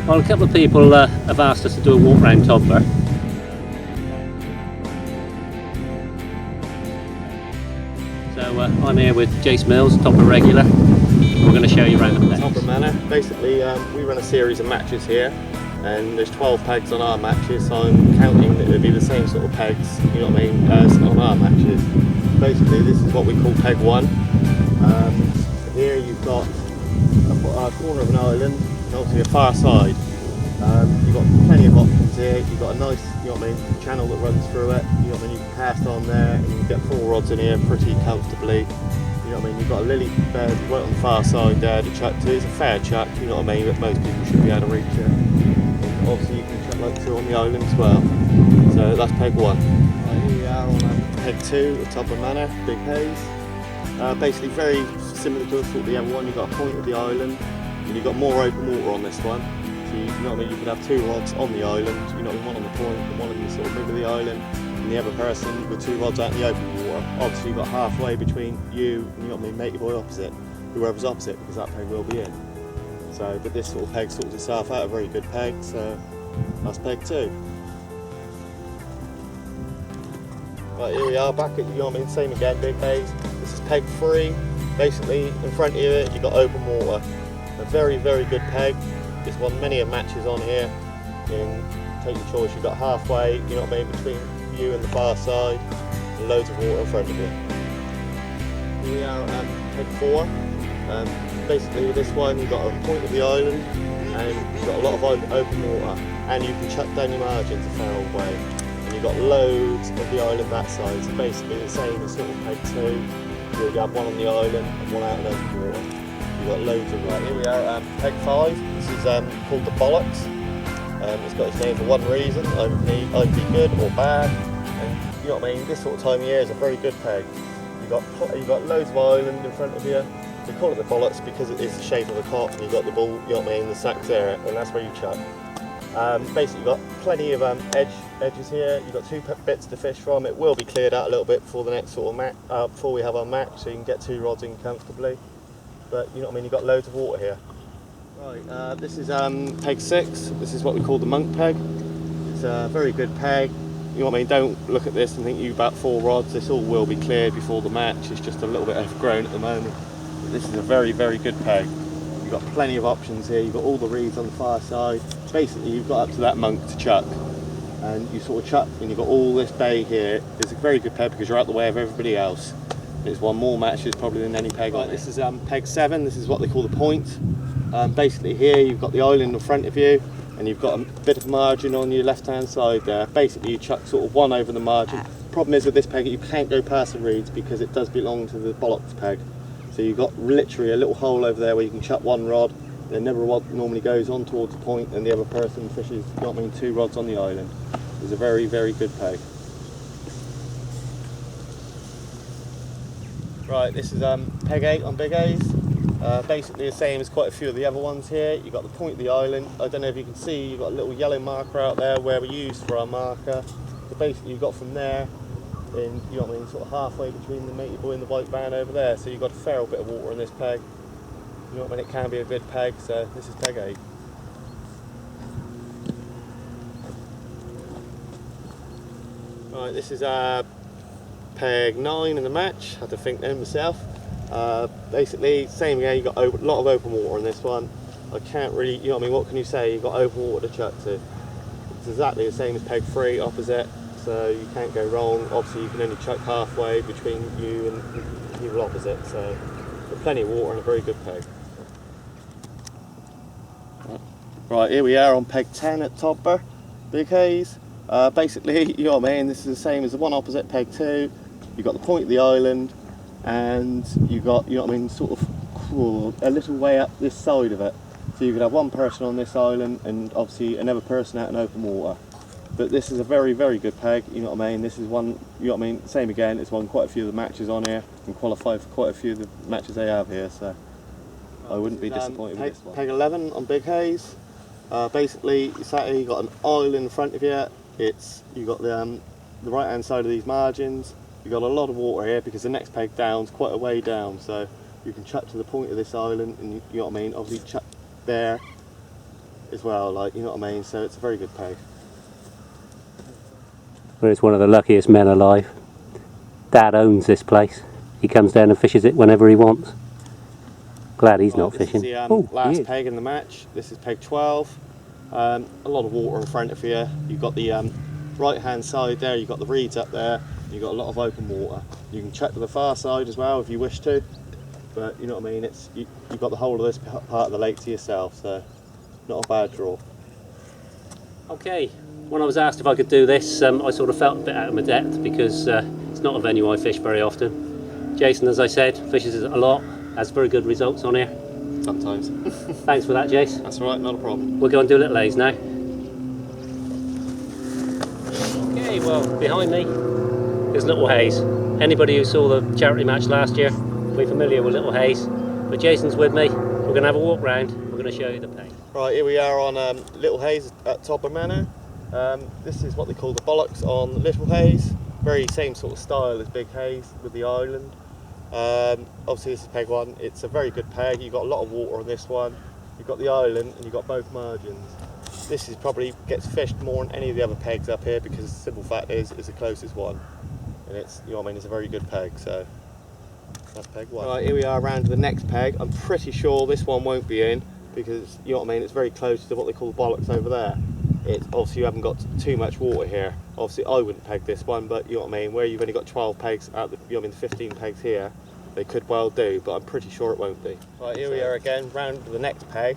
Well, a couple of people have asked us to do a walk around Todber. So I'm here with Jace Mills, Todber regular. We're going to show you around the place. Todber Manor. Basically, we run a series of matches here, and there's 12 pegs on our matches, so I'm counting that it'll be the same sort of pegs, you know what I mean, as on our matches. Basically, this is what we call peg 1. Here you've got a corner of an island, and obviously a far side. You've got plenty of options here. You've got a nice, you know what I mean, channel that runs through it. You know what I mean, you can cast on there, and you can get 4 rods in here pretty comfortably. You know what I mean, you've got a lily bed right on the far side there to chuck to. It's a fair chuck, you know what I mean, but most people should be able to reach it. And obviously you can chuck like 2 on the island as well. So that's peg 1. Right, here we are on peg 2 at Todber Manor, big haze. Basically very similar to the other one. You've got a point of the island, and you've got more open water on this one. So you know what I mean, you can have 2 rods on the island, you know, one on the point and one in the sort of middle of the island, and the other person with 2 rods out in the open water. Obviously you've got halfway between you and, you know what I mean, mate your boy opposite, whoever's opposite, because that peg will be in. So, but this sort of peg sorts itself out, a very good peg, so that's peg 2. Right, here we are back at, you know what I mean, same again, big haze. This is peg 3. Basically, in front of you, you've got open water. A very, very good peg. There's won many of matches on here. And take your choice. You've got halfway, you know what I mean, between you and the far side, and loads of water in front of you. Here we are at peg 4. Basically, with this one, you've got a point of the island, and you've got a lot of open water, and you can chuck down your margins a fair old way. And you've got loads of the island that side, so basically the same as sort of peg 2. You have one on the island and one out in open water. You've got loads of that. Here we are at peg 5. This is called the Bollocks. It's got its name for one reason, either be good or bad. And you know what I mean, this sort of time of year is a very good peg. You've got loads of island in front of you. They call it the Bollocks because it is the shape of a cock, and you've got the ball, you know what I mean, the sacks there, and that's where you chuck. Basically you've got plenty of edges here. You've got 2 bits to fish from. It will be cleared out a little bit before the next sort of match, before we have our match, so you can get 2 rods in comfortably. But you know what I mean, you've got loads of water here. Right, this is peg 6. This is what we call the monk peg. It's a very good peg. You know what I mean, don't look at this and think you've about 4 rods. This all will be cleared before the match. It's just a little bit overgrown at the moment. But this is a very, very good peg. You've got plenty of options here. You've got all the reeds on the far side. Basically, you've got up to that monk to chuck. And you sort of chuck, and you've got all this bay here. It's a very good peg because you're out the way of everybody else. It's won more matches probably than any peg on it. This is peg 7. This is what they call the point. Basically here you've got the island in front of you, and you've got a bit of margin on your left hand side there. Basically you chuck sort of one over the margin. Problem is with this peg, you can't go past the reeds because it does belong to the Bollocks peg. So you've got literally a little hole over there where you can chuck 1 rod. The other rod normally goes on towards the point, and the other person fishes, you know what I mean, 2 rods on the island. It's a very, very good peg. Right, this is peg 8 on big A's. Basically the same as quite a few of the other ones here. You've got the point of the island. I don't know if you can see, you've got a little yellow marker out there where we used for our marker. So basically you've got from there, and you know what I mean, sort of halfway between the matey boy and the white van over there. So you've got a fair bit of water in this peg. You know what I mean, it can be a good peg, so this is peg 8. Right, this is peg 9 in the match. I had to think then myself. Basically, same again, you've got a lot of open water in this one. I can't really, you know what I mean, what can you say? You've got open water to chuck to. It's exactly the same as peg 3, opposite, so you can't go wrong. Obviously, you can only chuck halfway between you and people opposite, so there's plenty of water and a very good peg. Right, here we are on peg 10 at Todber, big haze. Basically, you know what I mean, this is the same as the one opposite, peg 2. You've got the point of the island, and you've got, you know what I mean, sort of a little way up this side of it. So you could have one person on this island, and obviously another person out in open water. But this is a very, very good peg, you know what I mean. This is one, you know what I mean, same again, it's won quite a few of the matches on here, and qualified for quite a few of the matches they have here, so I wouldn't be disappointed with this one. Peg 11 on big haze. Basically, you sat here, you've got an island in front of you. You've got the right hand side of these margins. You've got a lot of water here because the next peg down's quite a way down, so you can chuck to the point of this island, and you know what I mean, obviously chuck there as well, like, you know what I mean? So it's a very good peg. Well, it's one of the luckiest men alive. Dad owns this place. He comes down and fishes it whenever he wants. Glad he's not fishing. This is the Oh, last peg in the match. This is peg 12. A lot of water in front of you. You've got the right hand side there, you've got the reeds up there, you've got a lot of open water. You can check to the far side as well if you wish to, but you know what I mean, you've got the whole of this part of the lake to yourself, so not a bad draw. Okay, when I was asked if I could do this, I sort of felt a bit out of my depth because it's not a venue I fish very often. Jason, as I said, fishes it a lot, has very good results on here. Sometimes. Thanks for that, Jace. That's all right, not a problem. We'll go and do a little haze now. Okay, well, behind me is Little Haze. Anybody who saw the charity match last year will be familiar with Little Haze. But Jason's with me. We're going to have a walk round. We're going to show you the peg. Right, here we are on Little Haze at Todber Manor. This is what they call the bollocks on Little Haze. Very same sort of style as Big Haze with the island. Obviously this is peg 1. It's a very good peg. You've got a lot of water on this one. You've got the island and you've got both margins. This is probably gets fished more than any of the other pegs up here because the simple fact is it's the closest one, and it's, you know what I mean, it's a very good peg. So that's peg 1. Right, here we are around to the next peg. I'm pretty sure this one won't be in because, you know what I mean, it's very close to what they call the bollocks over there. It's obviously you haven't got too much water here. Obviously I wouldn't peg this one, but you know what I mean, where you've only got 12 pegs out the, you know what I mean, the 15 pegs here, they could well do, but I'm pretty sure it won't be. Right, here we are again, round to the next peg.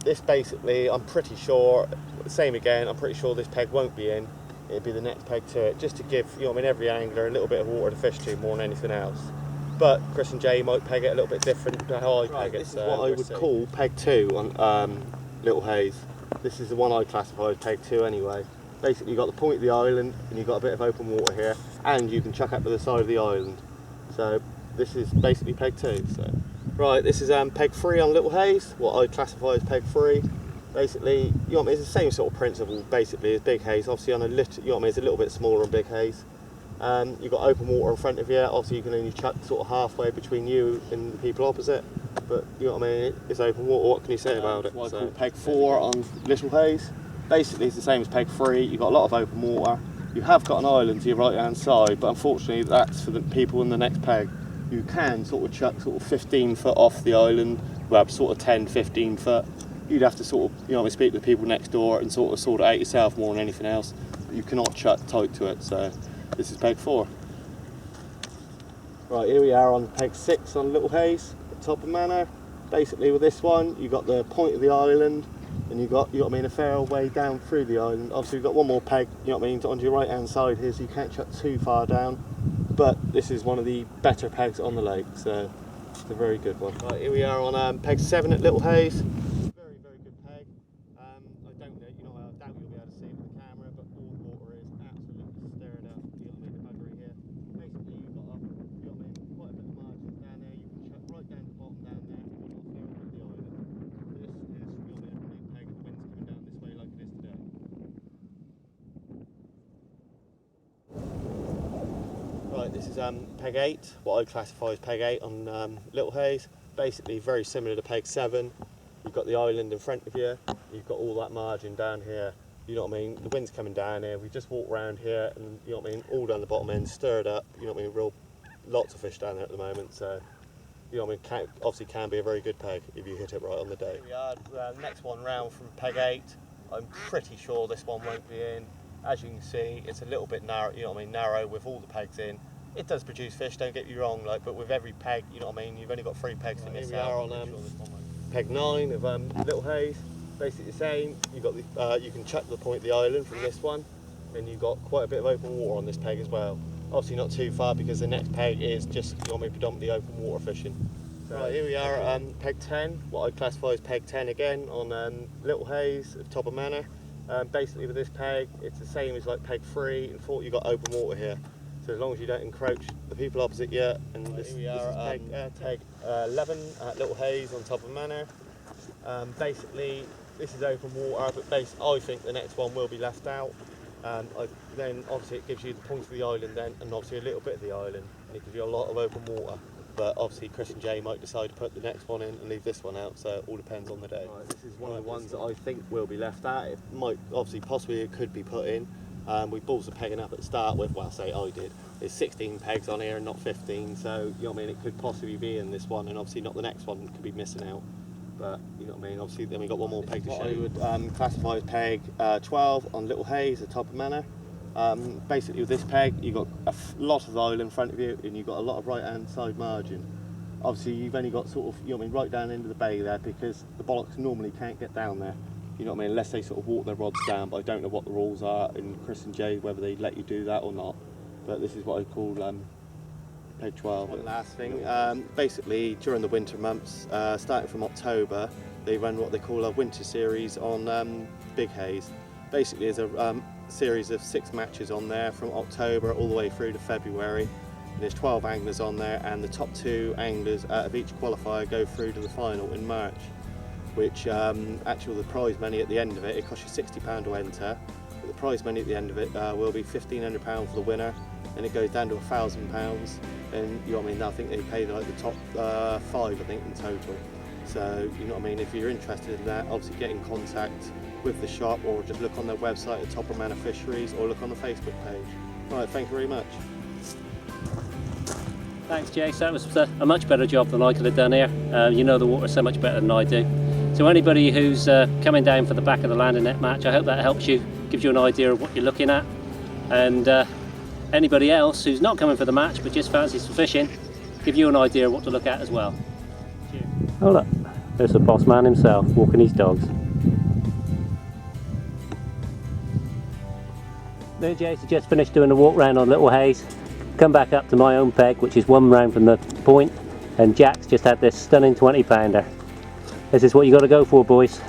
This basically, I'm pretty sure, same again, I'm pretty sure this peg won't be in. It'd be the next peg to it, just to give, you know what I mean, every angler a little bit of water to fish to more than anything else. But Chris and Jay might peg it a little bit different to how I peg it. This is what I would call peg 2 on Little Haze. This is the one I classify as peg 2 anyway. Basically you've got the point of the island and you've got a bit of open water here, and you can chuck up to the side of the island. So this is basically peg 2. So. Right, this is peg 3 on Little Haze, what I classify as peg 3. Basically, you know what I mean, it's the same sort of principle basically as Big Haze. Obviously on a little, you know what I mean, it's a little bit smaller on Big Haze. You've got open water in front of you. Obviously you can only chuck sort of halfway between you and the people opposite. But you know what I mean, it's open water. What can you say about it? What I call peg 4 on Little Haze. Basically it's the same as peg 3. You've got a lot of open water. You have got an island to your right hand side, but unfortunately that's for the people in the next peg. You can sort of chuck sort of 15 foot off the island, well sort of 10, 15 foot. You'd have to sort of, you know, speak to the people next door and sort it out yourself more than anything else. You cannot chuck tight to it, so this is peg 4. Right, here we are on peg 6 on Little Haze at Todber Manor. Basically with this one, you've got the point of the island and you've got, you know what I mean, a fair way down through the island. Obviously you've got one more peg, you know what I mean, onto your right hand side here, so you can't chuck too far down. But this is one of the better pegs on the lake, so it's a very good one. Right, here we are on peg 7 at Little Haze. Very, very good peg. I don't know, you know, I doubt you'll be able to see it with the camera, but all the water is absolutely stirred up. You know what I mean, the buggery here. Basically, you've got, you know what I mean, quite a bit of margin down there. You can chuck right down the bottom down there, and you're not far from the island. This is, you know what I mean, a big peg, and the wind's coming down this way like it is today. Right, this is peg 8, what I classify as peg 8 on Little Haze. Basically very similar to peg 7. You've got the island in front of you, you've got all that margin down here. You know what I mean, the wind's coming down here, we just walk around here and you know what I mean, all down the bottom end, stirred up, you know what I mean, lots of fish down there at the moment, so you know what I mean, obviously can be a very good peg if you hit it right on the day. Here we are, next one round from peg 8. I'm pretty sure this one won't be in. As you can see, it's a little bit narrow, you know what I mean, narrow with all the pegs in. It does produce fish, don't get me wrong, like, but with every peg, you know what I mean, you've only got 3 pegs to miss out. Here we are on peg 9 of Little Haze. Basically the same. You've got the, you can chuck the point of the island from this one, and you've got quite a bit of open water on this peg as well. Obviously not too far because the next peg is just, you know what I mean, predominantly open water fishing. So, right, here we are at peg 10, what I classify as peg 10 again on Little Haze at Todber Manor. Basically with this peg, it's the same as like peg 3 and 4, you've got open water here. So as long as you don't encroach the people opposite you, and this is peg 11 at Little Haze on Todber Manor. Basically, this is open water, but I think the next one will be left out. Then obviously it gives you the point of the island then, and obviously a little bit of the island, and it gives you a lot of open water. but obviously Chris and Jay might decide to put the next one in and leave this one out, so it all depends on the day. Right, this is one of the ones that I think will be left out. It might, obviously, possibly it could be put in. We balls the pegging up at the start with, well, I say I did, there's 16 pegs on here and not 15, so you know what I mean, it could possibly be in this one, and obviously not the next one could be missing out. But you know what I mean, obviously then we got one more peg to show. I would classify as peg 12 on Little Hayes at Todber Manor. Basically with this peg you've got a lot of oil in front of you and you've got a lot of right hand side margin. Obviously you've only got sort of, you know what I mean, right down into the bay there, because the bollocks normally can't get down there, you know what I mean, unless they sort of walk their rods down, but I don't know what the rules are in Chris and Jay, whether they let you do that or not. But this is what I call peg 12. One last thing, basically during the winter months, starting from October, they run what they call a winter series on Big Hayes. Basically there's a series of 6 matches on there from October all the way through to February. There's 12 anglers on there, and the top 2 anglers out of each qualifier go through to the final in March, which actually the prize money at the end of it, it costs you £60 to enter, but the prize money at the end of it will be £1,500 for the winner, and it goes down to £1,000, and you know what I mean, I think they paid like the top 5 I think in total. So you know what I mean, if you're interested in that, obviously get in contact with the shop, or just look on their website at Todber Manor Fisheries, or look on the Facebook page. Right, thank you very much. Thanks, Jace. That was a much better job than I could have done here. You know the water so much better than I do. So anybody who's coming down for the back of the landing net match, I hope that helps you, gives you an idea of what you're looking at. And anybody else who's not coming for the match but just fancies for fishing, give you an idea of what to look at as well. Cheers. Oh look, there's the boss man himself walking his dogs. There, Jace has just finished doing a walk round on Little Hayes. Come back up to my own peg, which is 1 round from the point, and Jack's just had this stunning 20 pounder. This is what you got to go for, boys.